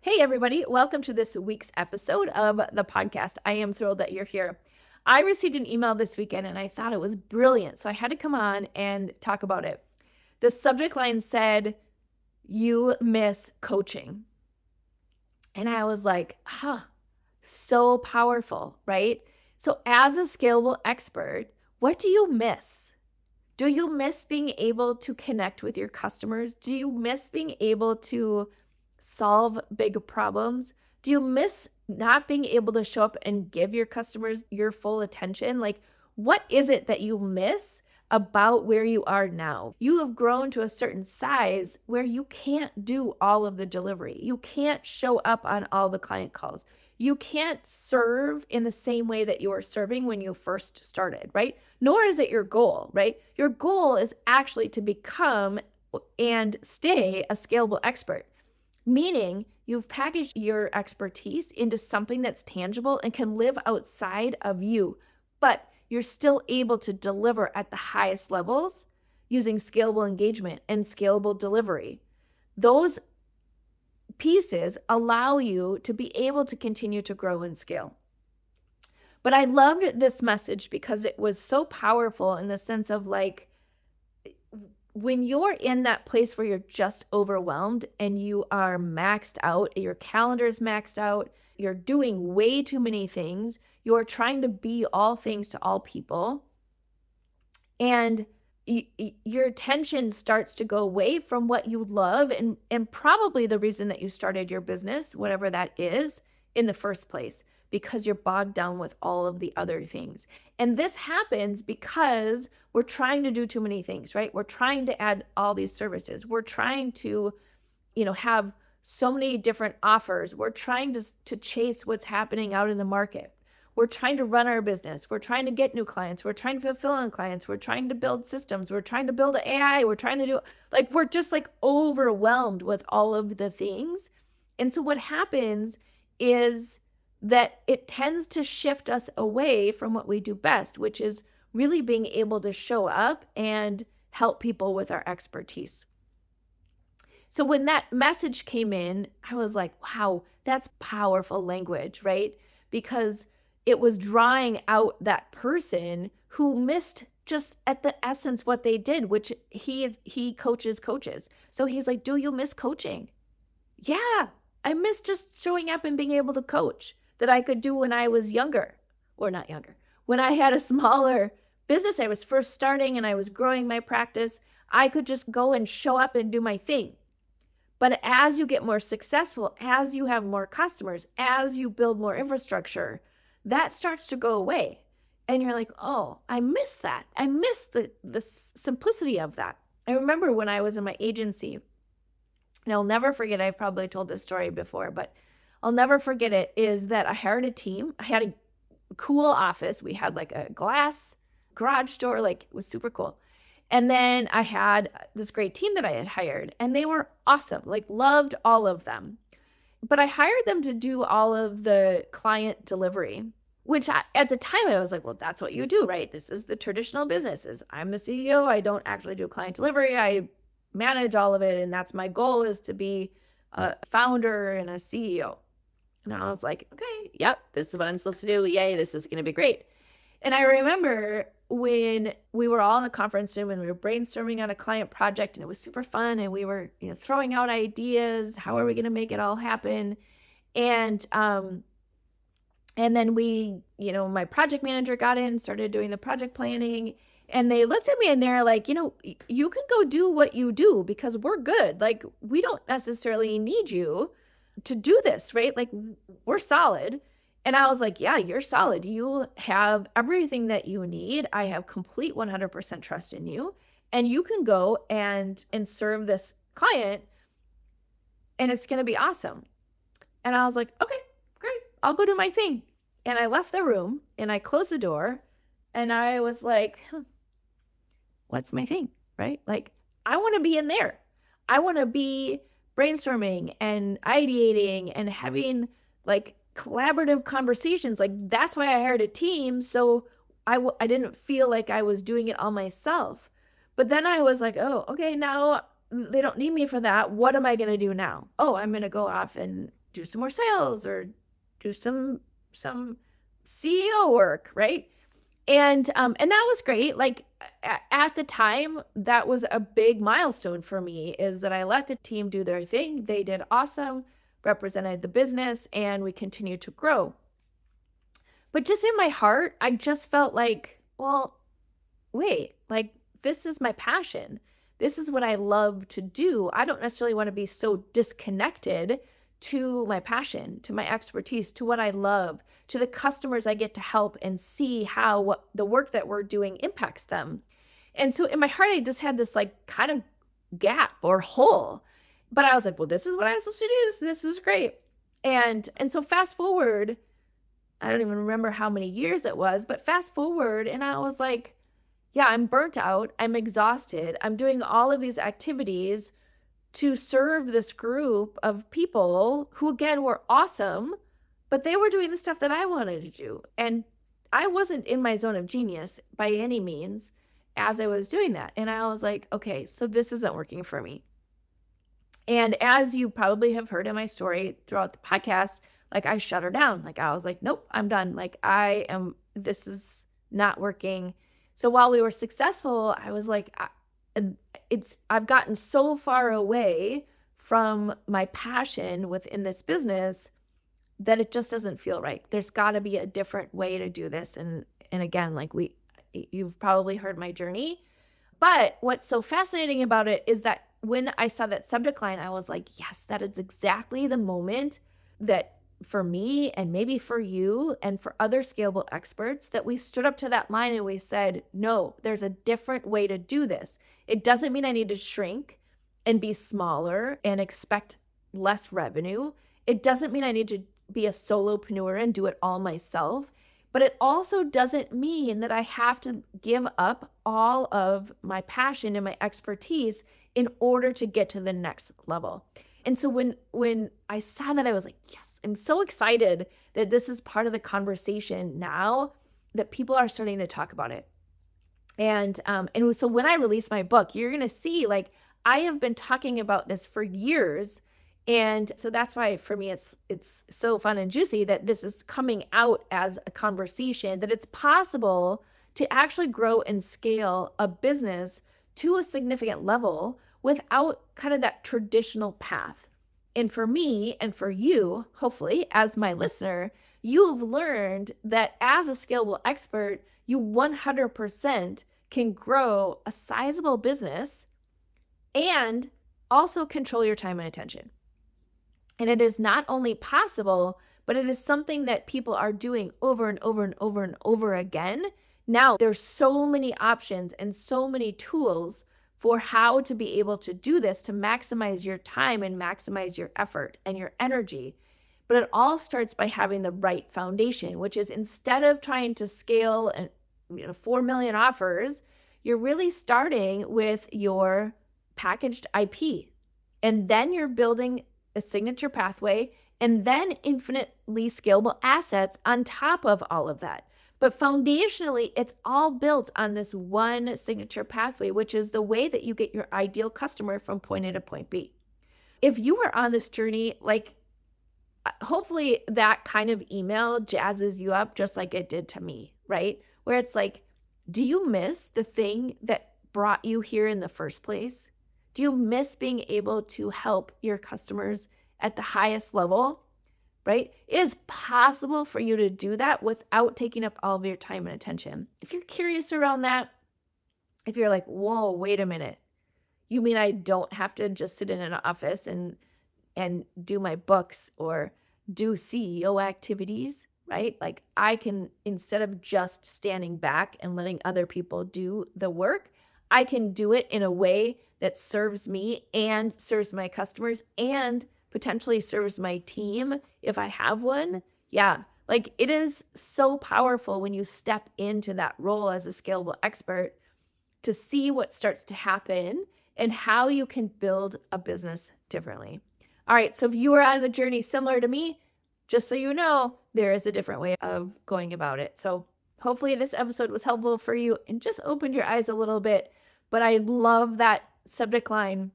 Hey, everybody. Welcome to this week's episode of the podcast. I am thrilled that you're here. I received an email this weekend and I thought it was brilliant. So I had to come on and talk about it. The subject line said, "You miss coaching." And I was like, so powerful, right? So, as a scalable expert, what do you miss? Do you miss being able to connect with your customers? Do you miss being able to solve big problems? Do you miss not being able to show up and give your customers your full attention? Like, what is it that you miss about where you are now? You have grown to a certain size where you can't do all of the delivery. You can't show up on all the client calls. You can't serve in the same way that you were serving when you first started, right? Nor is it your goal, right? Your goal is actually to become and stay a scalable expert, meaning you've packaged your expertise into something that's tangible and can live outside of you, but you're still able to deliver at the highest levels using scalable engagement and scalable delivery. Those pieces allow you to be able to continue to grow and scale. But I loved this message because it was so powerful in the sense of like, when you're in that place where you're just overwhelmed and you are maxed out, your calendar's maxed out, you're doing way too many things, you're trying to be all things to all people, and your attention starts to go away from what you love and probably the reason that you started your business, whatever that is, in the first place, because you're bogged down with all of the other things. And this happens because we're trying to do too many things, right? We're trying to add all these services. We're trying to, have so many different offers. We're trying to chase what's happening out in the market. We're trying to run our business. We're trying to get new clients. We're trying to fulfill on clients. We're trying to build systems. We're trying to build AI. We're trying to do, we're just overwhelmed with all of the things. And so what happens is that it tends to shift us away from what we do best, which is really being able to show up and help people with our expertise. So when that message came in, I was like, wow, that's powerful language, right? Because it was drawing out that person who missed just at the essence what they did, which he coaches coaches. So he's like, do you miss coaching? Yeah, I miss just showing up and being able to coach that I could do when I was younger, or not younger, when I had a smaller business. I was first starting and I was growing my practice. I could just go and show up and do my thing. But as you get more successful, as you have more customers, as you build more infrastructure, that starts to go away. And you're like, oh, I miss that. I miss the simplicity of that. I remember when I was in my agency, and I'll never forget, I've probably told this story before, but I'll never forget it, is that I hired a team. I had a cool office. We had like a glass garage door, it was super cool. And then I had this great team that I had hired, and they were awesome, loved all of them. But I hired them to do all of the client delivery, which at the time I was like, well, that's what you do, right? This is the traditional business. Is I'm the CEO. I don't actually do client delivery. I manage all of it. And that's my goal, is to be a founder and a CEO. And I was like, okay, yep, this is what I'm supposed to do. Yay, this is going to be great. And I remember when we were all in the conference room and we were brainstorming on a client project, and it was super fun, and we were, throwing out ideas. How are we going to make it all happen? And then we, my project manager got in, started doing the project planning, and they looked at me and they're like, you can go do what you do because we're good. We don't necessarily need you to do this, right? We're solid. And I was like, yeah, you're solid. You have everything that you need. I have complete 100% trust in you. And you can go and serve this client, and it's going to be awesome. And I was like, okay, great. I'll go do my thing. And I left the room and I closed the door, and I was like, what's my thing, right? I want to be in there. I want to be brainstorming and ideating and having collaborative conversations. That's why I hired a team. So I didn't feel like I was doing it all myself. But then I was like, oh, okay, now they don't need me for that. What am I going to do now? Oh, I'm going to go off and do some more sales or do some CEO work, right? And that was great. Like at the time, that was a big milestone for me, is that I let the team do their thing. They did awesome, represented the business, and we continued to grow. But just in my heart, I just felt like, well, wait, like this is my passion. This is what I love to do. I don't necessarily want to be so disconnected to my passion, to my expertise, to what I love, to the customers I get to help and see how what the work that we're doing impacts them. And so in my heart, I just had this like kind of gap or hole. But I was like, well, this is what I'm supposed to do. So this is great. And so fast forward, I don't even remember how many years it was, but fast forward, and I was like, yeah, I'm burnt out. I'm exhausted. I'm doing all of these activities to serve this group of people who, again, were awesome, but they were doing the stuff that I wanted to do. And I wasn't in my zone of genius by any means as I was doing that. And I was like, okay, so this isn't working for me. And as you probably have heard in my story throughout the podcast, like I shut her down. Like I was like, nope, I'm done. Like this is not working. So while we were successful, I was like, I've gotten so far away from my passion within this business that it just doesn't feel right. There's got to be a different way to do this. And again, like you've probably heard my journey. But what's so fascinating about it is that when I saw that subject line, I was like, yes, that is exactly the moment that for me and maybe for you and for other scalable experts, that we stood up to that line and we said, no, there's a different way to do this. It doesn't mean I need to shrink and be smaller and expect less revenue. It doesn't mean I need to be a solopreneur and do it all myself. But it also doesn't mean that I have to give up all of my passion and my expertise in order to get to the next level. And so when I saw that, I was like, yes, I'm so excited that this is part of the conversation now, that people are starting to talk about it. And so when I release my book, you're going to see, like, I have been talking about this for years. And so that's why for me, it's so fun and juicy that this is coming out as a conversation, that it's possible to actually grow and scale a business to a significant level without kind of that traditional path. And for me and for you, hopefully, as my listener, you have learned that as a scalable expert, you 100% can grow a sizable business and also control your time and attention. And it is not only possible, but it is something that people are doing over and over and over and over again. Now, there's so many options and so many tools for how to be able to do this, to maximize your time and maximize your effort and your energy. But it all starts by having the right foundation, which is, instead of trying to scale and 4 million offers, you're really starting with your packaged IP. And then you're building a signature pathway, and then infinitely scalable assets on top of all of that. But foundationally, it's all built on this one signature pathway, which is the way that you get your ideal customer from point A to point B. If you are on this journey, like, hopefully that kind of email jazzes you up just like it did to me, right? Where it's like, do you miss the thing that brought you here in the first place? Do you miss being able to help your customers at the highest level, right? It is possible for you to do that without taking up all of your time and attention. If you're curious around that, if you're like, whoa, wait a minute, you mean I don't have to just sit in an office and do my books or do CEO activities, right? Like, I can, instead of just standing back and letting other people do the work, I can do it in a way that serves me and serves my customers and potentially serves my team if I have one. Yeah, like, it is so powerful when you step into that role as a scalable expert to see what starts to happen and how you can build a business differently. All right, so if you are on the journey similar to me, just so you know, there is a different way of going about it. So hopefully this episode was helpful for you and just opened your eyes a little bit. But I love that subject line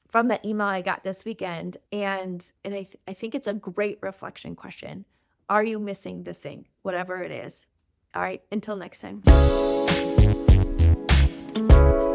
from that email I got this weekend, and I think it's a great reflection question. Are you missing the thing, whatever it is? All right, until next time.